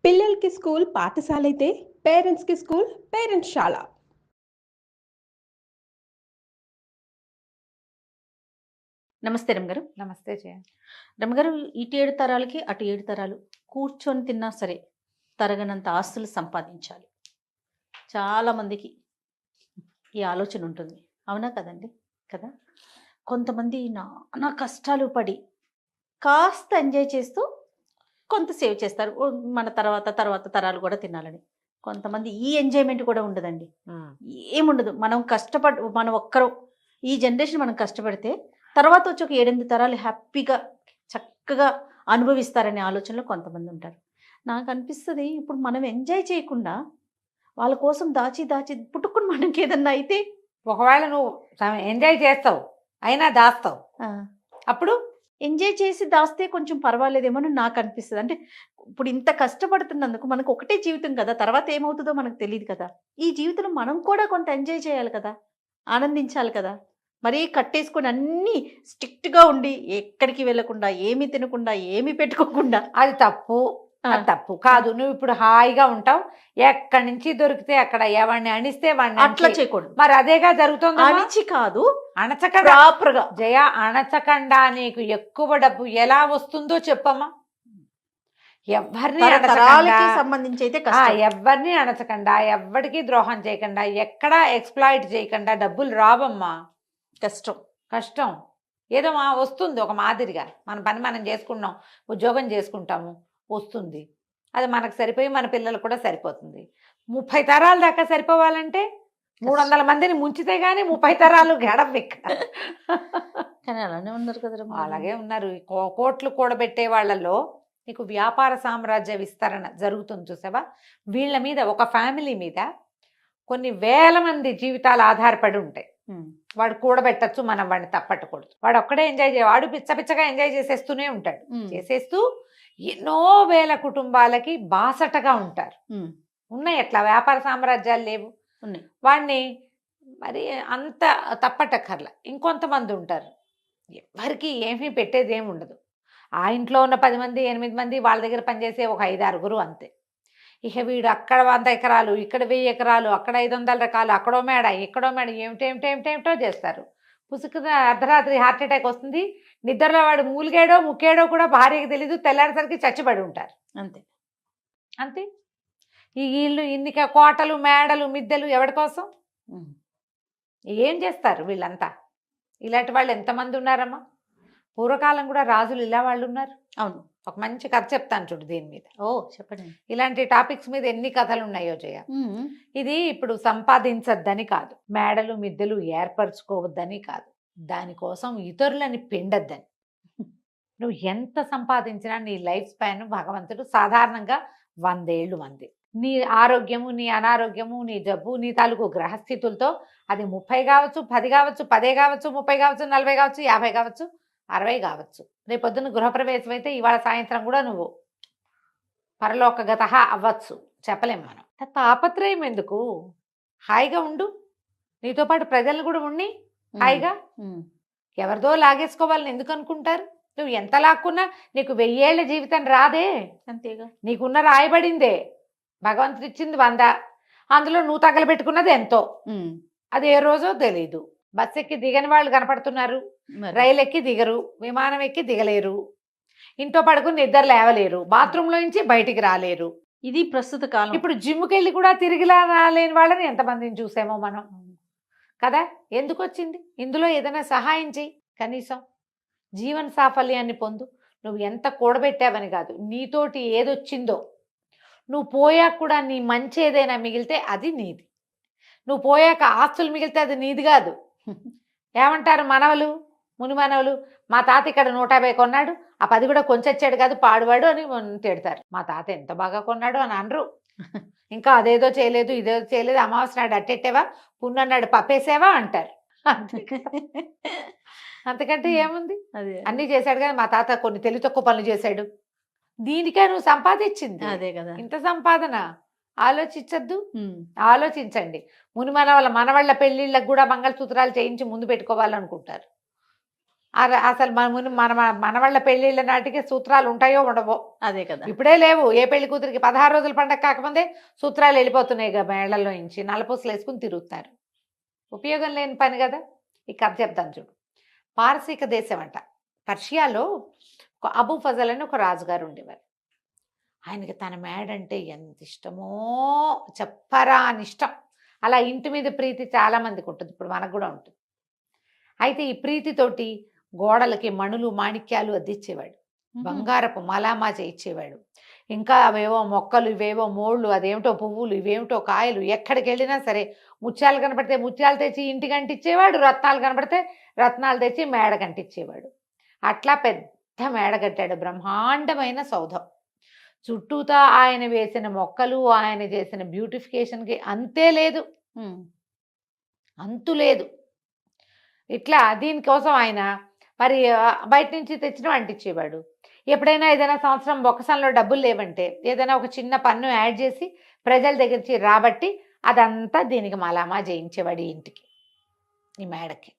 పిల్లలకి స్కూల్ పాఠశాలైతే పేరెంట్స్‌కి స్కూల్ పేరెంట్స్‌శాల. నమస్తే రమ్మగారు. నమస్తే జయ. రమ్మగారు, ఇటు 7 తరాలకి అటు 7 తరాలు కూర్చొని తిన్నా సరే తరగనంత ఆస్తులు సంపాదించాలి. చాలా మందికి ఈ ఆలోచన ఉంటుంది. అవునా కదండి? కదా! కొంతమంది నానా కష్టాలు పడి కాస్త ఎంజాయ్ చేస్తూ కొంత సేవ్ చేస్తారు. మన తర్వాత తరాలు కూడా తినాలని. కొంతమంది ఈ ఎంజాయ్‌మెంట్ కూడా ఉండదండి. ఏముండదు. మనం ఒక్కరం ఈ జనరేషన్ మనం కష్టపడితే తర్వాత వచ్చి ఒక 7, 8 తరాలు హ్యాపీగా చక్కగా అనుభవిస్తారనే ఆలోచనలో కొంతమంది ఉంటారు. నాకు అనిపిస్తది ఇప్పుడు మనం ఎంజాయ్ చేయకుండా వాళ్ళ కోసం దాచి దాచి పుట్టుకుని మనకేదన్నా అయితే ఒకవేళ నువ్వు ఎంజాయ్ చేస్తావు అయినా దాస్తావు, ఆ! అప్పుడు ఎంజాయ్ చేసి దాస్తే కొంచెం పర్వాలేదేమో అని నాకు అనిపిస్తది. అంటే ఇప్పుడు ఇంత కష్టపడుతున్నందుకు మనకు ఒకటే జీవితం కదా! తర్వాత ఏమవుతుందో మనకు తెలీదు కదా! ఈ జీవితంలో మనం కూడా కొంత ఎంజాయ్ చేయాలి కదా! ఆనందించాలి కదా! మరీ కట్టేసుకొని అన్నీ స్ట్రిక్ట్‌గా ఉండి ఎక్కడికి వెళ్ళకుండా, ఏమి తినకుండా, ఏమి పెట్టుకోకుండా అది తప్పు. అది తప్పు కాదు. నువ్వు ఇప్పుడు హాయిగా ఉంటావు, ఎక్కడి నుంచి దొరికితే అక్కడ ఎవరిని అణిస్తే వాడిని అట్లా అణచి. చేయకూడదు. మరి అదేగా జరుగుతుంది. అణిచి కాదు, అణచకుండా ప్రాపర్‌గా. జయ, అణచకుండా నీకు ఎక్కువ డబ్బు ఎలా వస్తుందో చెప్పమ్మా. ఎవరిని తరాలకి సంబంధించి అయితే కష్టం. ఎవరిని అణచకుండా, ఎవరికి ద్రోహం చేయకుండా, ఎక్కడా ఎక్స్‌ప్లాయిట్ చేయకుండా డబ్బులు రావమ్మా. కష్టం. కష్టం. ఏదో వస్తుంది ఒక మాదిరిగా. మన పని మనం చేసుకున్నాం, ఉద్యోగం చేసుకుంటాము, వస్తుంది. అది మనకు సరిపోయి మన పిల్లలకు కూడా సరిపోతుంది. 30 తరాల దాకా సరిపోవాలంటే 300 మందిని ముంచితే గానీ 30 తరాలు గడవిక. కానీ అలానే ఉన్నారు కదరా. అలాగే ఉన్నారు. కోట్లు కూడబెట్టే వాళ్ళలో నీకు వ్యాపార సామ్రాజ్య విస్తరణ జరుగుతుంది చూసావా. వీళ్ళ మీద, ఒక ఫ్యామిలీ మీద కొన్ని వేల మంది జీవితాలు ఆధారపడి ఉంటాయి. వాడు కూడబెట్టచ్చు, మనం వాడిని తప్పట్టకూడదు. వాడు ఒక్కడే ఎంజాయ్ వాడు పిచ్చగా ఎంజాయ్ చేసేస్తూనే ఉంటాడు. చేసేస్తూ ఎన్నో వేల కుటుంబాలకి బాసటగా ఉంటారు. ఉన్నాయి అట్లా వ్యాపార సామ్రాజ్యాలు లేవు ఉన్నాయి. వాడిని మరి అంత తప్పటక్కర్లా. ఇంకొంతమంది ఉంటారు, ఎవరికి ఏమీ పెట్టేది ఏమి ఉండదు. ఆ ఇంట్లో ఉన్న 10 మంది 8 మంది వాళ్ళ దగ్గర పనిచేసే ఒక 5, 6 అంతే. ఇక వీడు అక్కడ 100 ఎకరాలు, ఇక్కడ 1000 ఎకరాలు, అక్కడ 500 రకాలు, అక్కడో మేడ ఇక్కడో మేడ, ఏమిటేమిటో చేస్తారు. పుసుకున అర్ధరాత్రి హార్ట్ అటాక్ వస్తుంది. నిద్రలో వాడు మూలిగాడో ముక్కాడో కూడా భార్యకి తెలీదు. తెల్లారేసరికి చచ్చిపడి ఉంటారు. అంతే అంతే. ఈ ఇల్లు ఇన్ని కోటలు మేడలు మిద్దెలు ఎవరి కోసం? ఏం చేస్తారు వీళ్ళంతా? ఇలాంటి వాళ్ళు ఎంతమంది ఉన్నారమ్మా. పూర్వకాలం కూడా రాజులు ఇలా వాళ్ళు ఉన్నారు. అవును. ఒక మంచి కథ చెప్తాను చూడు దీని మీద. ఓ చెప్పండి. ఇలాంటి టాపిక్స్ మీద ఎన్ని కథలు ఉన్నాయో జయ. ఇది ఇప్పుడు సంపాదించద్దని కాదు, మేడలు మిద్దెలు ఏర్పరచుకోవద్దని కాదు, దానికోసం ఇతరులని పిండద్దని. నువ్వు ఎంత సంపాదించినా నీ లైఫ్ స్పాన్ భగవంతుడు సాధారణంగా 100 ఏళ్ళు మంది. నీ ఆరోగ్యము, నీ అనారోగ్యము, నీ జబ్బు, నీ తాలూకు గ్రహస్థితులతో అది 30 కావచ్చు, 10 కావచ్చు, 10 కావచ్చు, 30 కావచ్చు, 40 కావచ్చు, 50 కావచ్చు, 60 కావచ్చు. రేపొద్దున గృహప్రవేశం అయితే ఇవాళ సాయంత్రం కూడా నువ్వు పరలోకగత అవ్వచ్చు, చెప్పలేం మనం. తాపత్రయం ఎందుకు? హాయిగా ఉండు, నీతో పాటు ప్రజలు కూడా ఉండి హాయిగా. ఎవరిదో లాగేసుకోవాలని ఎందుకు అనుకుంటారు? నువ్వు ఎంత లాక్కున్నా నీకు 1000 ఏళ్ల జీవితం రాదే. అంతేగా. నీకున్న రాయబడిందే, భగవంతుడు ఇచ్చింది 100, అందులో నువ్వు తగలబెట్టుకున్నది ఎంతో. అది ఏ రోజో తెలీదు. బస్ ఎక్కి దిగని వాళ్ళు కనపడుతున్నారు, రైలు ఎక్కి దిగరు, విమానం ఎక్కి దిగలేరు, ఇంట్లో పడుకుని నిద్ర లేవలేరు, బాత్రూంలో నుంచి బయటికి రాలేరు. ఇది ప్రస్తుత కాలం. ఇప్పుడు జిమ్కి వెళ్ళి కూడా తిరిగి రాలేని వాళ్ళని ఎంతమందిని చూసామో మనం కదా. ఎందుకు వచ్చింది? ఇందులో ఏదైనా సహాయం చెయ్యి, కనీసం జీవన సాఫల్యాన్ని పొందు. నువ్వు ఎంత కూడబెట్టావని కాదు, నీతోటి ఏదొచ్చిందో నువ్వు పోయాక కూడా నీ మంచి ఏదైనా మిగిలితే అది నీది. నువ్వు పోయాక ఆస్తులు మిగిలితే అది నీది కాదు. ఏమంటారు మనవలు, ముని మనవలు, మా తాత ఇక్కడ 150 కొన్నాడు, ఆ 10 కూడా కొంచెచ్చాడు కాదు పాడువాడు అని తిడతారు. మా తాత ఎంత బాగా కొన్నాడు అని అనరు. ఇంకా అదేదో చేయలేదు, ఇదేదో చేయలేదు, అమావాస్య నాడు అట్టెట్టావా, పున్నన్నాడు పప్పేసావా అంటారు. అంతకంటే ఏముంది? అన్నీ చేశాడు కానీ మా తాత కొన్ని తెలివి తక్కువ పనులు చేశాడు. దీనికే నువ్వు సంపాదించింది అదే కదా. ఇంత సంపాదన. ఆలోచించద్దు, ఆలోచించండి. ముని మనవాళ్ళ పెళ్లిళ్ళకు కూడా మంగళసూత్రాలు చేయించి ముందు పెట్టుకోవాలనుకుంటారు. అసలు మన మన వాళ్ళ పెళ్ళిళ్ళ నాటికి సూత్రాలు ఉంటాయో ఉండవో. అదే కదా. ఇప్పుడే లేవు. ఏ పెళ్లి కూతురికి 16 రోజుల పండగ కాకముందే సూత్రాలు వెళ్ళిపోతున్నాయి మేళ్లలో నుంచి. నల్లపూసలు వేసుకుని తిరుగుతారు. ఉపయోగం లేని పని కదా. ఈ కథ చెప్తాను చూడు. పారసీక దేశం అంట. పర్షియాలో ఒక అబూ ఫజల్ అని ఒక రాజుగారు ఉండేవారు. ఆయనకి తన మేడంటే ఎంత ఇష్టమో చెప్పరా అని ఇష్టం. అలా ఇంటి మీద ప్రీతి చాలా మందికి ఉంటుంది. ఇప్పుడు మనకు కూడా ఉంటుంది. అయితే ఈ ప్రీతితోటి గోడలకి మణులు మాణిక్యాలు అద్దిచ్చేవాడు. బంగారపు మలామా చేయించేవాడు. ఇంకా అవేవో మొక్కలు, ఇవేవో మోళ్ళు, అదేమిటో పువ్వులు, ఇవేమిటో కాయలు. ఎక్కడికి వెళ్ళినా సరే ముత్యాలు కనపడితే ముత్యాలు తెచ్చి ఇంటికి అంటించేవాడు. రత్నాలు కనపడితే రత్నాలు తెచ్చి మేడ కంటించేవాడు. అట్లా పెద్ద మేడ కట్టాడు. బ్రహ్మాండమైన సౌధం. చుట్టూతా ఆయన వేసిన మొక్కలు, ఆయన చేసిన బ్యూటిఫికేషన్కి అంతే లేదు, అంతు లేదు. ఇట్లా దీనికోసం ఆయన మరి బయట నుంచి తెచ్చిన అంటించేవాడు. ఎప్పుడైనా ఏదైనా సంవత్సరం బొక్కసంలో డబ్బులు లేవంటే ఏదైనా ఒక చిన్న పన్ను యాడ్ చేసి ప్రజల దగ్గర నుంచి రాబట్టి అదంతా దీనికి మలామా చేయించేవాడు. ఈ ఇంటికి, ఈ మేడకి.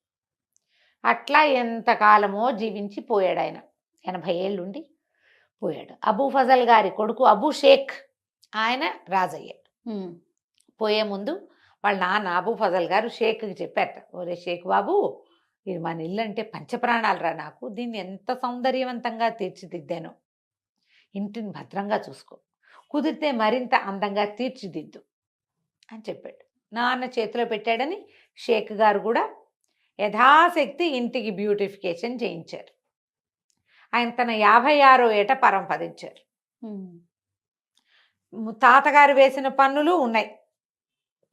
అట్లా ఎంతకాలమో జీవించి పోయాడు ఆయన. 80 ఏళ్ళుండి పోయాడు. అబూ ఫజల్ గారి కొడుకు అబూ షేక్ ఆయన రాజయ్యాడు. పోయే ముందు వాళ్ళ నాన్న అబూ ఫజల్ గారు షేక్కి చెప్పారట, ఒరే షేక్ బాబు, ఇది మన ఇల్లు అంటే పంచప్రాణాలు రా నాకు. దీన్ని ఎంత సౌందర్యవంతంగా తీర్చిదిద్దాను. ఇంటిని భద్రంగా చూసుకో, కుదిరితే మరింత అందంగా తీర్చిదిద్దు అని చెప్పాడు. నాన్న చేతిలో పెట్టాడని షేక్ గారు కూడా యథాశక్తి ఇంటికి బ్యూటిఫికేషన్ చేయించారు. ఆయన తన 56వ ఏట పరంపదించారు. తాతగారు వేసిన పన్నులు ఉన్నాయి,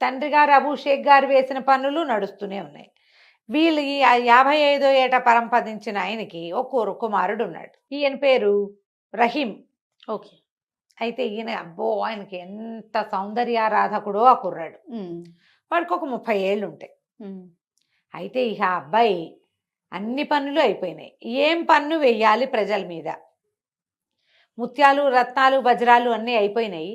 తండ్రి గారు అబూ షేక్ గారు వేసిన పన్నులు నడుస్తూనే ఉన్నాయి. వీళ్ళు ఈ 55వ ఏట పరంపదించిన ఆయనకి ఒక కుమారుడు ఉన్నాడు. ఈయన పేరు రహీం. ఓకే. అయితే ఈయన అబ్బో ఆయనకి ఎంత సౌందర్యారాధకుడో ఆ కుర్రాడు. వాడికి ఒక 30 ఏళ్ళు ఉంటాయి. అయితే ఇక ఆ అబ్బాయి అన్ని పన్నులు అయిపోయినాయి. ఏం పన్ను వెయ్యాలి ప్రజల మీద? ముత్యాలు, రత్నాలు, వజ్రాలు అన్నీ అయిపోయినాయి.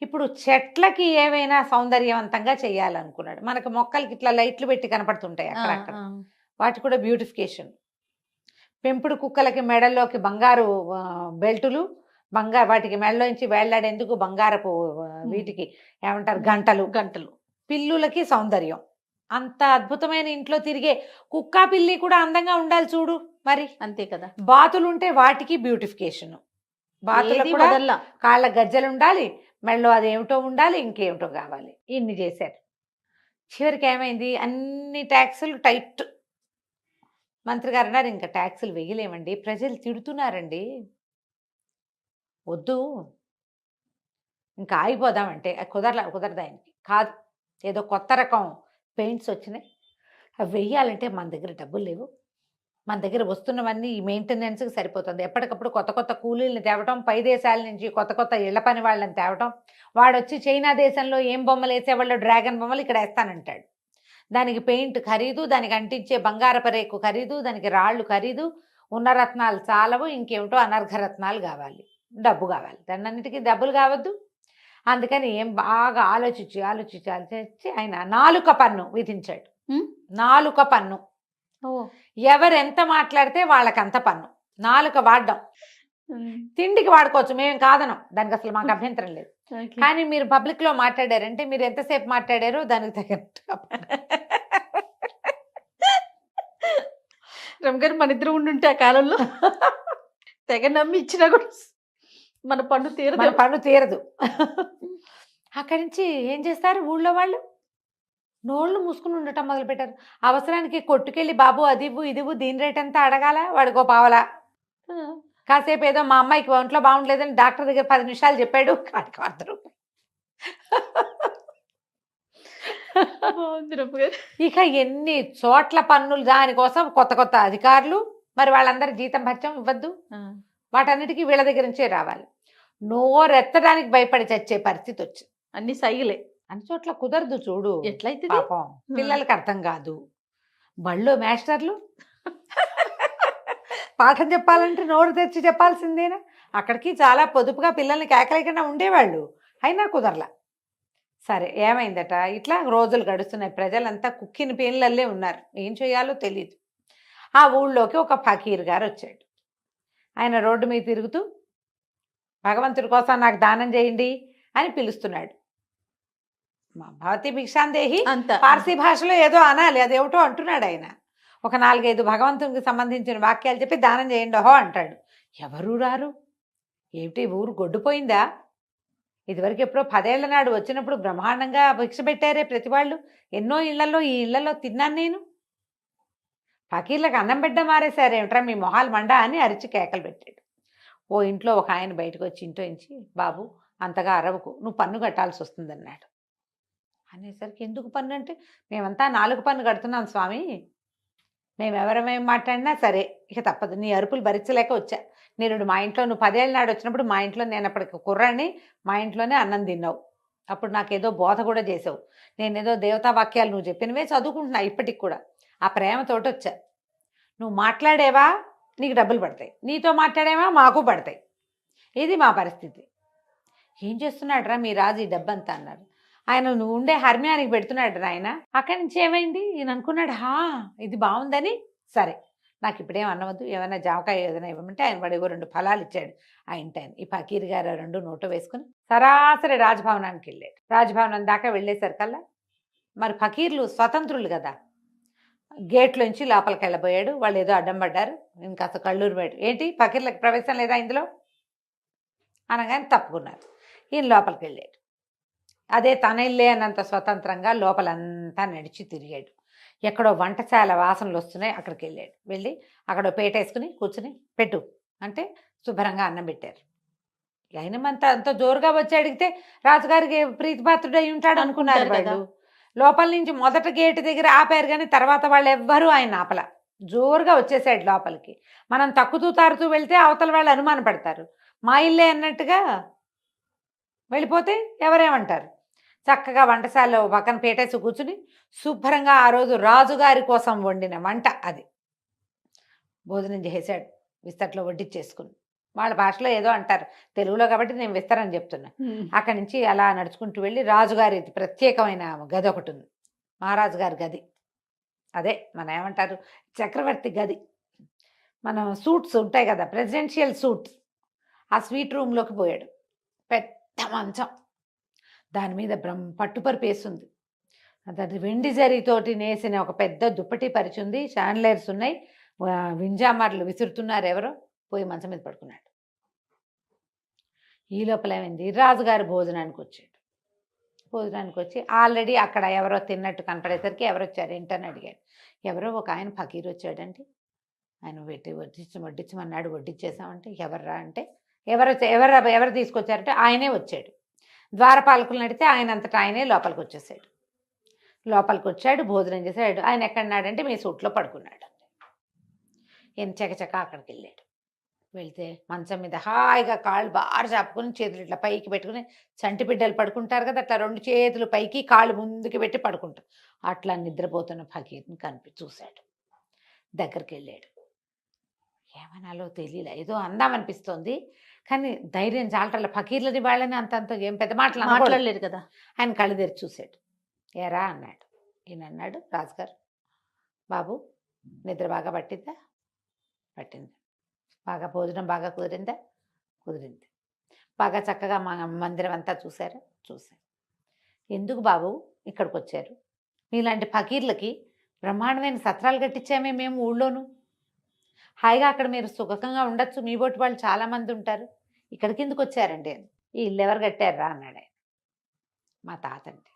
ఇప్పుడు చెట్లకి ఏమైనా సౌందర్యవంతంగా చేయాలనుకున్నాడు. మనకు మొక్కలకి ఇట్లా లైట్లు పెట్టి కనపడుతుంటాయి అక్కడక్కడ, వాటి కూడా బ్యూటిఫికేషన్. పెంపుడు కుక్కలకి మెడల్లోకి బంగారు బెల్టులు, వాటికి మెడలోంచి వేళ్లాడేందుకు బంగారపు వీటికి ఏమంటారు గంటలు. పిల్లులకి సౌందర్యం. అంత అద్భుతమైన ఇంట్లో తిరిగే కుక్క పిల్లి కూడా అందంగా ఉండాలి చూడు మరి. అంతే కదా. బాతులుంటే వాటికి బ్యూటిఫికేషన్. బాతులకు కూడా కాళ్ళ గజ్జలు ఉండాలి, మెడలో అదేమిటో ఉండాలి, ఇంకేమిటో కావాలి. ఇన్ని చేశారు. చివరికి ఏమైంది, అన్ని ట్యాక్సులు టైట్. మంత్రి గారు అన్నారు, ఇంకా ట్యాక్సులు వేయలేమండి, ప్రజలు తిడుతున్నారండి, వద్దు ఇంకా ఆగిపోదామంటే కుదరదు ఆయనకి. కాదు, ఏదో కొత్త రకం పెయింట్స్ వచ్చినాయి, అవి వెయ్యాలంటే మన దగ్గర డబ్బులు లేవు, మన దగ్గర వస్తున్నవన్నీ ఈ మెయింటెనెన్స్కి సరిపోతుంది. ఎప్పటికప్పుడు కొత్త కొత్త కూలీలను తేవటం, పై దేశాల నుంచి కొత్త కొత్త ఇళ్ల పని వాళ్ళని తేవటం. వాడు వచ్చి చైనా దేశంలో ఏం బొమ్మలు వేసేవాళ్ళు డ్రాగన్ బొమ్మలు ఇక్కడ వేస్తానంటాడు. దానికి పెయింట్ ఖరీదు, దానికి అంటించే బంగారపు రేకు ఖరీదు, దానికి రాళ్ళు ఖరీదు, ఉన్న రత్నాలు చాలవు, ఇంకేమిటో అనర్ఘ రత్నాలు కావాలి, డబ్బు కావాలి. దాన్నింటికి డబ్బులు కావద్దు. అందుకని ఏం బాగా ఆలోచించి ఆయన 4 పన్ను విధించాడు. 4 పన్ను. ఎవరెంత మాట్లాడితే వాళ్ళకంత పన్ను. 4 వాడడం. తిండికి వాడుకోవచ్చు, మేము కాదనం, దానికి అసలు మాకు అభ్యంతరం లేదు. కానీ మీరు పబ్లిక్ లో మాట్లాడారంటే మీరు ఎంతసేపు మాట్లాడారో దానికి తగ్గట్టుగా రమగారు మన ఇద్దరు ఉండుంటే ఆ కాలంలో తెగ నమ్మి ఇచ్చినా కూడా మన పన్ను తీరదు. అక్కడి నుంచి ఏం చేస్తారు ఊళ్ళో వాళ్ళు? నోళ్ళు మూసుకుని ఉండటం మొదలుపెట్టారు. అవసరానికి కొట్టుకెళ్ళి బాబు అది ఇవ్వు ఇది ఇవ్వు, దీని రేట్ ఎంత అడగాల, వాడికో పావలా. కాసేపు ఏదో మా అమ్మాయికి ఒంట్లో బాగుండలేదని డాక్టర్ దగ్గర 10 నిమిషాలు చెప్పాడు, కాడికి 100 రూపాయలు. ఇక ఎన్ని చోట్ల పన్నులు, దానికోసం కొత్త కొత్త అధికారులు. మరి వాళ్ళందరి జీతం భత్యం ఇవ్వద్దు, వాటన్నిటికీ వీళ్ళ దగ్గర నుంచే రావాలి. నోరెత్తడానికి భయపడి చచ్చే పరిస్థితి వచ్చింది. అన్ని సైగులే. అన్ని చోట్ల కుదరదు చూడు. ఎట్లయితే పాపం పిల్లలకి అర్థం కాదు. బళ్ళో మాస్టర్లు పాఠం చెప్పాలంటే నోరు తెరిచి చెప్పాల్సిందేనా? అక్కడికి చాలా పొదుపుగా పిల్లల్ని కేకలేకుండా ఉండేవాళ్ళు, అయినా కుదరలా. సరే ఏమైందట, ఇట్లా రోజులు గడుస్తున్నాయి. ప్రజలంతా కుక్కిన పేర్లల్లే ఉన్నారు, ఏం చేయాలో తెలియదు. ఆ ఊళ్ళోకి ఒక ఫకీర్ గారు వచ్చాడు. ఆయన రోడ్డు మీద తిరుగుతూ భగవంతుడి కోసం నాకు దానం చేయండి అని పిలుస్తున్నాడు. మా భవతి భిక్షాందేహి అంత పార్సీ భాషలో ఏదో అనాలి, అదేమిటో అంటున్నాడు ఆయన. ఒక 4-5 భగవంతునికి సంబంధించిన వాక్యాలు చెప్పి దానం చేయండి ఓహో అంటాడు. ఎవరు రారు. ఏమిటి ఊరు గొడ్డుపోయిందా? ఇదివరకు ఎప్పుడో 10 ఏళ్ల నాడు వచ్చినప్పుడు బ్రహ్మాండంగా భిక్ష పెట్టారే ప్రతి వాళ్ళు. ఎన్నో ఇళ్లలో ఈ ఇళ్లలో తిన్నాను నేను. ఫకీర్లకు అన్నం బిడ్డ మారేశారేమిట్రా మీ మొహాలు మండా అని అరిచి కేకలు పెట్టాడు. ఓ ఇంట్లో ఒక ఆయన బయటకు వచ్చి ఇంట్లో నుంచి, బాబు అంతగా అరవకు, నువ్వు పన్ను కట్టాల్సి వస్తుందన్నాడు. అనేసరికి ఎందుకు పన్ను అంటే, మేమంతా 4 పన్ను కడుతున్నాం స్వామి, మేమెవరమేం మాట్లాడినా సరే ఇక తప్పదు, నీ అరుపులు భరించలేక వచ్చా. నేను మా ఇంట్లో నువ్వు 10 ఏళ్ళ నాడు వచ్చినప్పుడు మా ఇంట్లో నేను అప్పటికి కుర్రాన్ని, మా ఇంట్లోనే అన్నం తిన్నావు. అప్పుడు నాకేదో బోధ కూడా చేసావు. నేనేదో దేవతా వాక్యాలు నువ్వు చెప్పినవే చదువుకుంటున్నా ఇప్పటికి కూడా. ఆ ప్రేమతోటి వచ్చా. నువ్వు మాట్లాడేవా నీకు డబ్బులు పడతాయి, నీతో మాట్లాడేవా మాకు పడతాయి. ఇది మా పరిస్థితి. ఏం చేస్తున్నాడు రా మీ రాజు ఈ డబ్బంతా అన్నారు. ఆయన నువ్వు ఉండే హర్మ్యానికి పెడుతున్నాడు ఆయన. అక్కడి నుంచి ఏమైంది ఈయన అనుకున్నాడు, ఇది బాగుందని, సరే నాకు ఇప్పుడేం అన్నవద్దు, ఏమైనా జామకాయ ఏదైనా ఇవ్వమంటే ఆయన వాడు 2 ఫలాలు ఇచ్చాడు ఆ ఇంటి ఆయన. ఈ ఫకీర్ గారు 2 నోటు వేసుకుని సరాసరి రాజభవనానికి వెళ్ళాడు. రాజభవనం దాకా వెళ్ళేసరికల్లా మరి ఫకీర్లు స్వతంత్రులు కదా, గేట్లోంచి లోపలికి వెళ్ళబోయాడు. వాళ్ళు ఏదో అడ్డం పడ్డారు. ఇంకా అసలు కళ్ళూరు పోయాడు. ఏంటి ఫకీర్లకు ప్రవేశం లేదా ఇందులో అనగానే తప్పుకున్నారు. ఈయన లోపలికి వెళ్ళాడు. అదే తన ఇల్లే అన్నంత స్వతంత్రంగా లోపలంతా నడిచి తిరిగాడు. ఎక్కడో వంటశాల వాసనలు వస్తున్నాయి, అక్కడికి వెళ్ళాడు. వెళ్ళి అక్కడ పేట వేసుకుని కూర్చుని పెట్టు అంటే శుభ్రంగా అన్నం పెట్టారు. అయినమంతా అంత జోరుగా వచ్చి అడిగితే రాజుగారికి ప్రీతిపాత్రుడు అయి ఉంటాడు అనుకున్నారు వాళ్ళు. లోపల నుంచి మొదట గేటు దగ్గర ఆపారు, కానీ తర్వాత వాళ్ళు ఎవ్వరూ ఆయన ఆపల. జోరుగా వచ్చేసాడు లోపలికి. మనం తక్కుతూ తారుతూ వెళ్తే అవతల వాళ్ళు అనుమాన పడతారు. మా ఇల్లే అన్నట్టుగా వెళ్ళిపోతే ఎవరేమంటారు. చక్కగా వంటశాలలో పక్కన పేటేసి కూర్చుని శుభ్రంగా ఆ రోజు రాజుగారి కోసం వండిన వంట అది భోజనం చేసాడు. విస్తట్లో వడ్డిచ్చేసుకుని, వాళ్ళ భాషలో ఏదో అంటారు, తెలుగులో కాబట్టి నేను విస్తరని చెప్తున్నా. అక్కడి నుంచి అలా నడుచుకుంటూ వెళ్ళి రాజుగారి ప్రత్యేకమైన గది ఒకటి ఉంది, మహారాజు గారి గది. అదే మన ఏమంటారు చక్రవర్తి గది. మనం సూట్స్ ఉంటాయి కదా, ప్రెసిడెన్షియల్ సూట్స్, ఆ స్వీట్ రూమ్లోకి పోయాడు. పెద్ద మంచం, దాని మీద పట్టుపరుపు వేసింది. అది వెండి జరీతోటి నేసిన ఒక పెద్ద దుప్పటి పరిచింది. షాండ్లైర్స్ ఉన్నాయి, వింజామార్లు విసురుతున్నారు. ఎవరో పోయి మంచం మీద పడుకున్నాడు. ఈ లోపల ఏమైంది, రాజుగారు భోజనానికి వచ్చాడు. భోజనానికి వచ్చి ఆల్రెడీ అక్కడ ఎవరో తిన్నట్టు కనపడేసరికి ఎవరు వచ్చారు ఏంటని అడిగాడు. ఎవరో ఒక ఆయన ఫకీర్ వచ్చాడండి, ఆయన వడ్డించమన్నాడు, వడ్డించేసామంటే ఎవర్రా అంటే ఎవరు తీసుకొచ్చారంటే ఆయనే వచ్చాడు. ద్వారపాలకులను అడిగితే ఆయన అంతటా ఆయనే లోపలికి వచ్చేసాడు. లోపలికి వచ్చాడు, భోజనం చేశాడు. ఆయన ఎక్కడున్నాడంటే మీ సూట్లో పడుకున్నాడు. ఈయన చకచక అక్కడికి వెళ్ళాడు. వెళ్తే మంచం మీద హాయిగా కాళ్ళు బాగా చాపుకొని చేతులు ఇట్లా పైకి పెట్టుకుని, చంటి బిడ్డలు పడుకుంటారు కదా అట్లా 2 చేతులు పైకి కాళ్ళు ముందుకి పెట్టి పడుకుంటారు. అట్లా నిద్రపోతున్న ఫకీర్ని చూశాడు. దగ్గరికి వెళ్ళాడు. ఏమనాలో తెలియలే, ఏదో అందామనిపిస్తోంది, కానీ ధైర్యం చాలటల్లా. ఫకీర్లని వాళ్ళని అంతంత ఏం పెద్ద మాటలు మాట్లాడలేదు కదా. ఆయన కళ్ళు తెరిచి చూశాడు. ఏరా అన్నాడు. ఈయన అన్నాడు, రాజుగారు బాబు నిద్ర బాగా పట్టిందా? పట్టింది. బాగా భోజనం బాగా కుదిరిందా? కుదిరింది. బాగా చక్కగా మా మందిరం అంతా చూశారా? చూశారు. ఎందుకు బాబు ఇక్కడికి వచ్చారు? మీలాంటి ఫకీర్లకి బ్రహ్మాండమైన సత్రాలు కట్టించామే మేము ఊళ్ళోను. హాయిగా అక్కడ మీరు సుఖంగా ఉండొచ్చు, మీ బోటి వాళ్ళు చాలామంది ఉంటారు. ఇక్కడికి ఎందుకు వచ్చారండి? ఈ ఇల్లు ఎవరు కట్టారా అన్నాడు ఆయన. మా తాత అండి.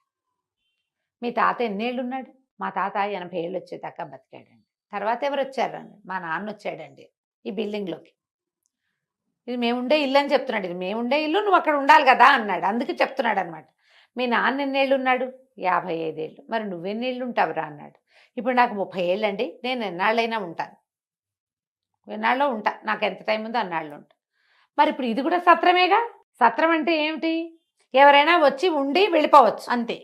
మీ తాత ఎన్నేళ్ళు ఉన్నాడు? మా తాత 80 ఏళ్ళు వచ్చేదాకా బతికాడండి. తర్వాత ఎవరు వచ్చారు అన్నాడు. మా నాన్న వచ్చాడండి ఈ బిల్డింగ్లోకి. ఇది మేముండే ఇల్లు అని చెప్తున్నాడు. ఇది మేముండే ఇల్లు, నువ్వు అక్కడ ఉండాలి కదా అన్నాడు. అందుకే చెప్తున్నాడు అనమాట. మీ నాన్న ఎన్నేళ్ళు ఉన్నాడు? 55 ఏళ్ళు. మరి నువ్వెన్నేళ్ళు ఉంటావురా అన్నాడు. ఇప్పుడు నాకు 30 ఏళ్ళు అండి, నేను ఎన్నాళ్ళైనా ఉంటాను, ఎన్నాళ్ళు ఉంటా, నాకు ఎంత టైం ఉందో అన్నాళ్ళు ఉంటా. మరి ఇప్పుడు ఇది కూడా సత్రమేగా. సత్రం అంటే ఏమిటి? ఎవరైనా వచ్చి ఉండి వెళ్ళిపోవచ్చు అంతే.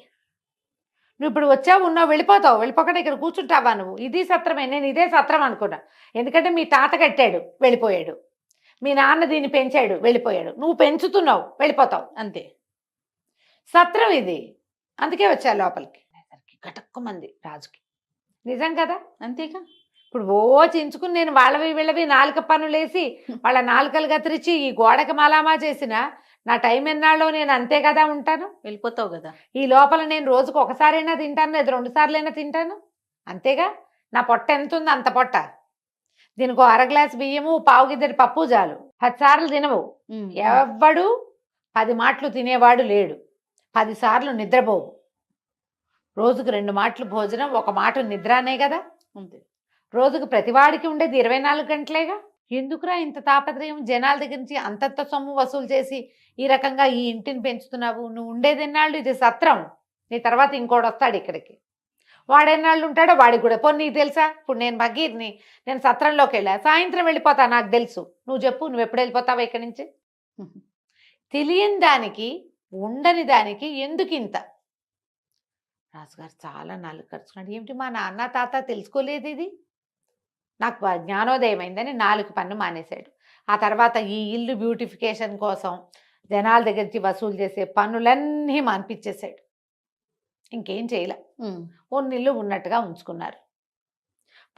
నువ్వు ఇప్పుడు వచ్చావు, ఉన్నావు, వెళ్ళిపోతావు. వెళ్ళిపోకుండా ఇక్కడ కూర్చుంటావా నువ్వు? ఇది సత్రమే. నేను ఇదే సత్రం అనుకున్నా. ఎందుకంటే మీ తాత కట్టాడు, వెళ్ళిపోయాడు. మీ నాన్న దీన్ని పెంచాడు, వెళ్ళిపోయాడు. నువ్వు పెంచుతున్నావు, వెళ్ళిపోతావు అంతే. సత్రం ఇది. అందుకే వచ్చా లోపలికి. గటక్కుమంది రాజుకి. నిజం కదా? అంతేగా. ఇప్పుడు ఓ చించుకుని నేను వాళ్ళవి వీళ్ళవి నాలుక పనులేసి వాళ్ళ నాలుకలు కత్తిరించి ఈ గోడకి మలామా చేసిన నా టైం ఎన్నాళ్ళో నేను అంతే కదా ఉంటాను. వెళ్ళిపోతావు కదా. ఈ లోపల నేను రోజుకు ఒకసారైనా తింటాను, లేదా 2 సార్లైనా తింటాను, అంతేగా. నా పొట్ట ఎంత ఉంది అంత పొట్ట. దీనికి 1/2 గ్లాస్ బియ్యము, పావు గిద్దెడి పప్పు చాలు. 10 సార్లు తినవు. ఎవ్వడు 10 మాటలు తినేవాడు లేడు. 10 సార్లు నిద్రపోవు. రోజుకు 2 మాటలు భోజనం, 1 మాట నిద్ర అనే కదా. అంతే. రోజుకు ప్రతివాడికి ఉండేది 24 గంటలేగా. ఎందుకురా ఇంత తాపత్రయం? జనాల దగ్గర నుంచి అంతంత సొమ్ము వసూలు చేసి ఈ రకంగా ఈ ఇంటిని పెంచుతున్నావు. నువ్వు ఉండేది ఎన్నాళ్ళు? ఇది సత్రం. నీ తర్వాత ఇంకోటి వస్తాడు ఇక్కడికి. వాడెన్నాళ్ళు ఉంటాడో వాడికి కూడా. పోనీ నీకు తెలుసా? ఇప్పుడు నేను భగీర్ని, నేను సత్రంలోకి వెళ్ళా, సాయంత్రం వెళ్ళిపోతా, నాకు తెలుసు. నువ్వు చెప్పు, నువ్వు ఎప్పుడు వెళ్ళిపోతావా ఇక్కడి నుంచి? తెలియని దానికి, ఉండని దానికి ఎందుకు ఇంత? రాజుగారు చాలా నాలుగు ఖర్చుకున్నాడు. ఏమిటి మా నాన్న తాత తెలుసుకోలేదు ఇది? నాకు జ్ఞానోదయం అయిందని 4 పన్ను మానేశాడు. ఆ తర్వాత ఈ ఇల్లు బ్యూటిఫికేషన్ కోసం జనాల దగ్గర నుంచి వసూలు చేసే పన్నులన్నీ మాన్పించేశాడు. ఇంకేం చేయలే. ఇల్లు ఉన్నట్టుగా ఉంచుకున్నారు.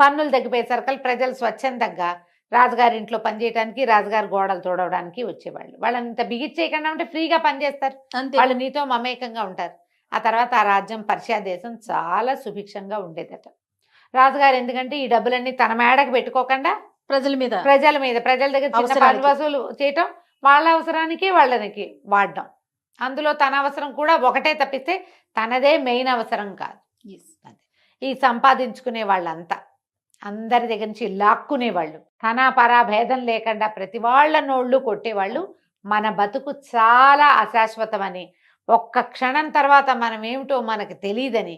పన్నులు తగ్గిపోయేసరికి ప్రజలు స్వచ్ఛందంగా రాజుగారి ఇంట్లో పనిచేయడానికి, రాజుగారి గోడలు తోడవడానికి వచ్చేవాళ్ళు. వాళ్ళని ఇంత బిగిచ్చేయకుండా ఉంటే ఫ్రీగా పనిచేస్తారు. వాళ్ళు నీతో మమేకంగా ఉంటారు. ఆ తర్వాత ఆ రాజ్యం పర్షియా దేశం చాలా సుభిక్షంగా ఉండేదట. రాజుగారు ఎందుకంటే ఈ డబ్బులన్నీ తన మేడకు పెట్టుకోకుండా ప్రజల మీద ప్రజల దగ్గర చిన్న పన్ను వసూలు చేయటం, వాళ్ళ అవసరానికి వాళ్ళకి వాడడం. అందులో తన అవసరం కూడా ఒకటే తప్పిస్తే తనదే మెయిన్ అవసరం కాదు. ఈ సంపాదించుకునే వాళ్ళంతా అందరి దగ్గర నుంచి లాక్కునేవాళ్ళు, తన పరా భేదం లేకుండా ప్రతి వాళ్ళ నోళ్ళు కొట్టేవాళ్ళు. మన బతుకు చాలా అశాశ్వతమని, ఒక్క క్షణం తర్వాత మనం ఏమిటో మనకు తెలియదని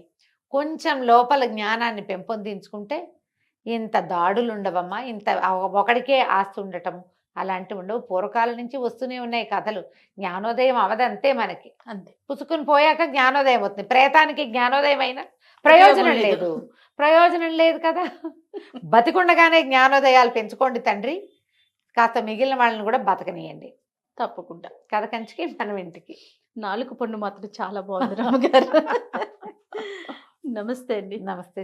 కొంచెం లోపల జ్ఞానాన్ని పెంపొందించుకుంటే ఇంత దాడులు ఉండవమ్మా. ఇంత ఒకడికే ఆస్తి ఉండటం అలాంటివి ఉండవు. పూర్వకాలం నుంచి వస్తూనే ఉన్నాయి కథలు. జ్ఞానోదయం అవదంతే మనకి. అంతే. పుసుకుని పోయాక జ్ఞానోదయం అవుతుంది. ప్రేతానికి జ్ఞానోదయం అయినా ప్రయోజనం లేదు కదా. బతికుండగానే జ్ఞానోదయాలు పెంచుకోండి తండ్రి. కాస్త మిగిలిన వాళ్ళని కూడా బతకనియండి. తప్పకుండా. కథ కంచికి మనం ఇంటికి. 4 పన్ను మాత్రం చాలా బాగుంది రామగారు. నమస్తే అండి. నమస్తే.